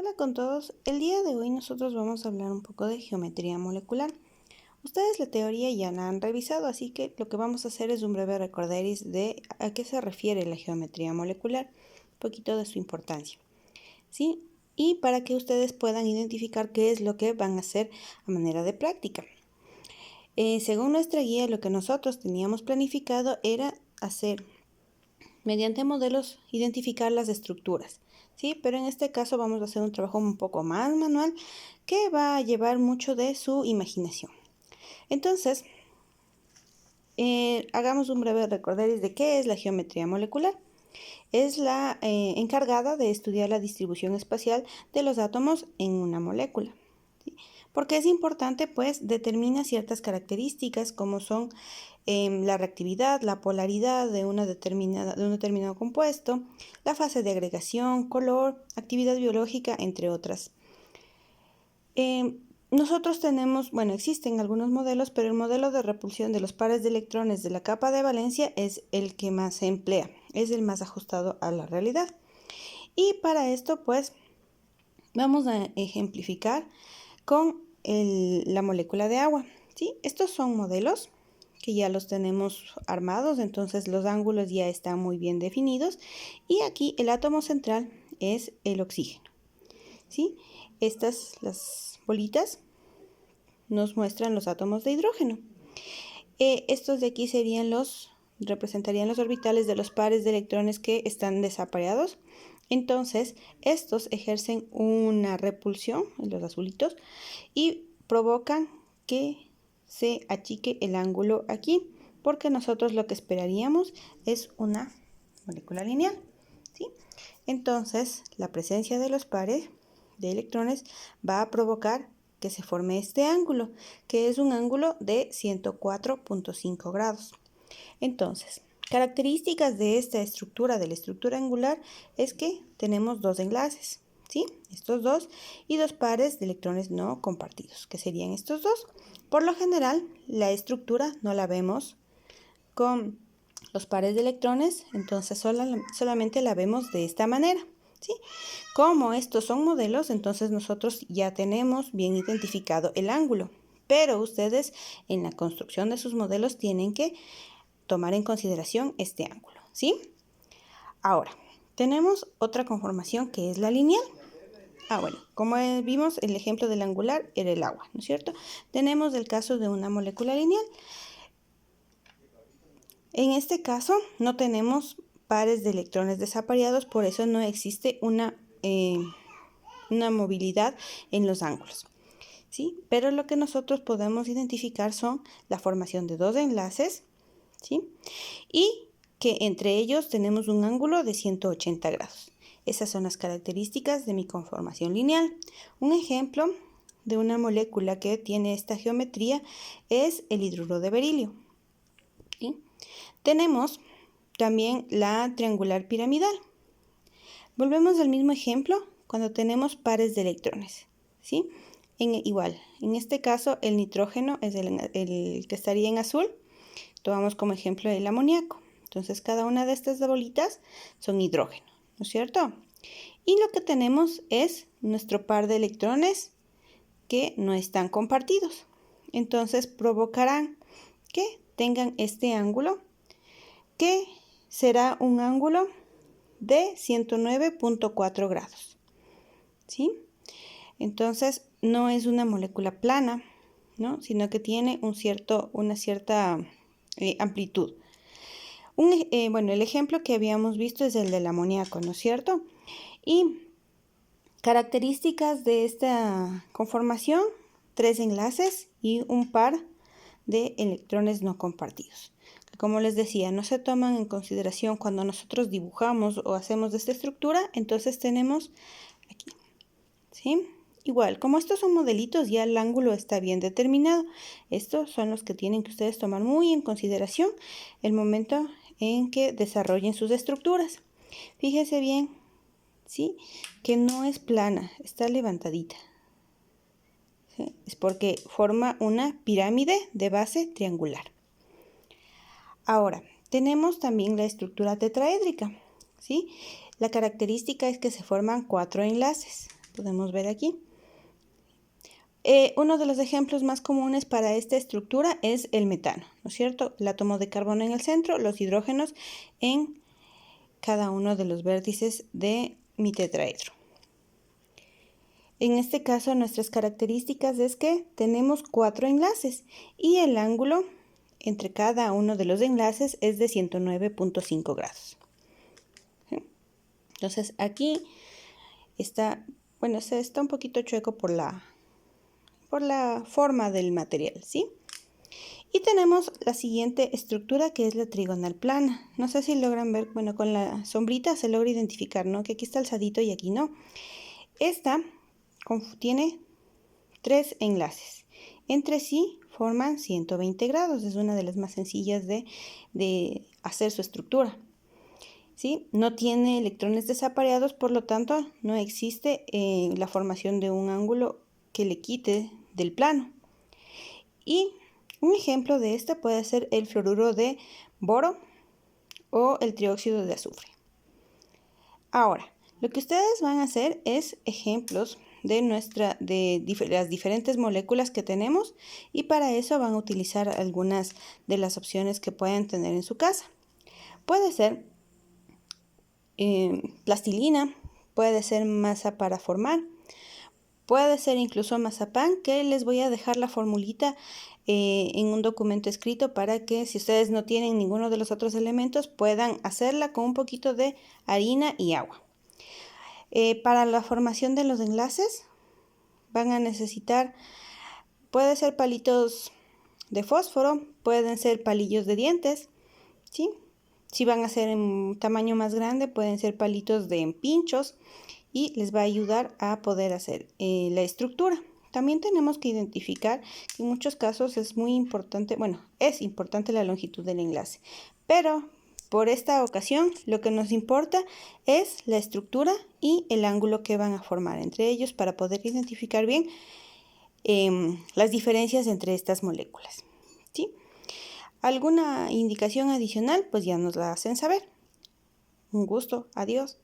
Hola con todos, el día de hoy nosotros vamos a hablar un poco de geometría molecular. Ustedes la teoría ya la han revisado, así que lo que vamos a hacer es un breve recorderis de a qué se refiere la geometría molecular, un poquito de su importancia, ¿sí? Y para que ustedes puedan identificar qué es lo que van a hacer a manera de práctica. Según nuestra guía, lo que nosotros teníamos planificado era hacer, mediante modelos, identificar las estructuras. ¿Sí? Pero en este caso vamos a hacer un trabajo un poco más manual que va a llevar mucho de su imaginación. Entonces, hagamos un breve recorderis de qué es la geometría molecular. Es la encargada de estudiar la distribución espacial de los átomos en una molécula. ¿Sí? Porque es importante, pues, determina ciertas características como son la reactividad, la polaridad de un determinado compuesto, la fase de agregación, color, actividad biológica, entre otras. Nosotros tenemos, existen algunos modelos, pero el modelo de repulsión de los pares de electrones de la capa de valencia es el que más se emplea, es el más ajustado a la realidad. Y para esto, pues, vamos a ejemplificar con la molécula de agua. ¿Sí? Estos son modelos que ya los tenemos armados, entonces los ángulos ya están muy bien definidos. Y aquí el átomo central es el oxígeno. ¿Sí? Las bolitas nos muestran los átomos de hidrógeno. Estos de aquí representarían los orbitales de los pares de electrones que están desapareados. Entonces, estos ejercen una repulsión, los azulitos, y provocan que se achique el ángulo aquí, porque nosotros lo que esperaríamos es una molécula lineal, ¿sí? Entonces, la presencia de los pares de electrones va a provocar que se forme este ángulo, que es un ángulo de 104.5 grados. Entonces, características de esta estructura, de la estructura angular, es que tenemos dos enlaces, ¿sí? Estos dos, y dos pares de electrones no compartidos, que serían estos dos. Por lo general, la estructura no la vemos con los pares de electrones, entonces solamente la vemos de esta manera, ¿sí? Como estos son modelos, entonces nosotros ya tenemos bien identificado el ángulo, pero ustedes en la construcción de sus modelos tienen que tomar en consideración este ángulo, ¿sí? Ahora, tenemos otra conformación que es la lineal. Como vimos, el ejemplo del angular era el agua, ¿no es cierto? Tenemos el caso de una molécula lineal. En este caso, no tenemos pares de electrones desapareados, por eso no existe una movilidad en los ángulos, ¿sí? Pero lo que nosotros podemos identificar son la formación de dos enlaces, ¿sí? Y que entre ellos tenemos un ángulo de 180 grados. Esas son las características de mi conformación lineal. Un ejemplo de una molécula que tiene esta geometría es el hidruro de berilio, ¿sí? Tenemos también la triangular piramidal. Volvemos al mismo ejemplo cuando tenemos pares de electrones, ¿sí? Igual, en este caso el nitrógeno es el que estaría en azul. Tomamos como ejemplo el amoníaco. Entonces, cada una de estas bolitas son hidrógeno, ¿no es cierto? Y lo que tenemos es nuestro par de electrones que no están compartidos. Entonces, provocarán que tengan este ángulo, que será un ángulo de 109.4 grados, ¿sí? Entonces, no es una molécula plana, ¿no? Sino que tiene una cierta amplitud. El ejemplo que habíamos visto es el del amoníaco, ¿no es cierto? Y características de esta conformación: 3 enlaces y un par de electrones no compartidos. Como les decía, no se toman en consideración cuando nosotros dibujamos o hacemos esta estructura, entonces tenemos aquí, ¿sí? Igual, como estos son modelitos, ya el ángulo está bien determinado. Estos son los que tienen que ustedes tomar muy en consideración el momento en que desarrollen sus estructuras. Fíjese bien, ¿sí? Que no es plana, está levantadita, ¿sí? Es porque forma una pirámide de base triangular. Ahora, tenemos también la estructura tetraédrica, ¿sí? La característica es que se forman 4 enlaces. podemos ver aquí. Uno de los ejemplos más comunes para esta estructura es el metano, ¿no es cierto? El átomo de carbono en el centro, los hidrógenos en cada uno de los vértices de mi tetraedro. En este caso, nuestras características es que tenemos 4 enlaces y el ángulo entre cada uno de los enlaces es de 109.5 grados. Entonces, aquí está, bueno, está un poquito chueco por la forma del material, ¿sí? Y tenemos la siguiente estructura, que es la trigonal plana. No sé si logran ver, bueno, con la sombrita se logra identificar, ¿no? Que aquí está alzadito y aquí no. Esta tiene 3 enlaces. Entre sí forman 120 grados. Es una de las más sencillas de hacer su estructura, ¿sí? No tiene electrones desapareados, por lo tanto, no existe la formación de un ángulo que le quite del plano. Y un ejemplo de esta puede ser el fluoruro de boro o el trióxido de azufre. Ahora, lo que ustedes van a hacer es ejemplos de las diferentes moléculas que tenemos, y para eso van a utilizar algunas de las opciones que pueden tener en su casa. Puede ser plastilina, puede ser masa para formar, puede ser incluso mazapán, que les voy a dejar la formulita en un documento escrito para que, si ustedes no tienen ninguno de los otros elementos, puedan hacerla con un poquito de harina y agua. Para la formación de los enlaces van a necesitar, puede ser palitos de fósforo, pueden ser palillos de dientes, ¿sí? Si van a ser en tamaño más grande, pueden ser palitos de pinchos, y les va a ayudar a poder hacer la estructura. También tenemos que identificar que en muchos casos es muy importante, bueno, es importante la longitud del enlace, pero por esta ocasión lo que nos importa es la estructura y el ángulo que van a formar entre ellos para poder identificar bien las diferencias entre estas moléculas, ¿sí? ¿Alguna indicación adicional? Pues ya nos la hacen saber. Un gusto, adiós.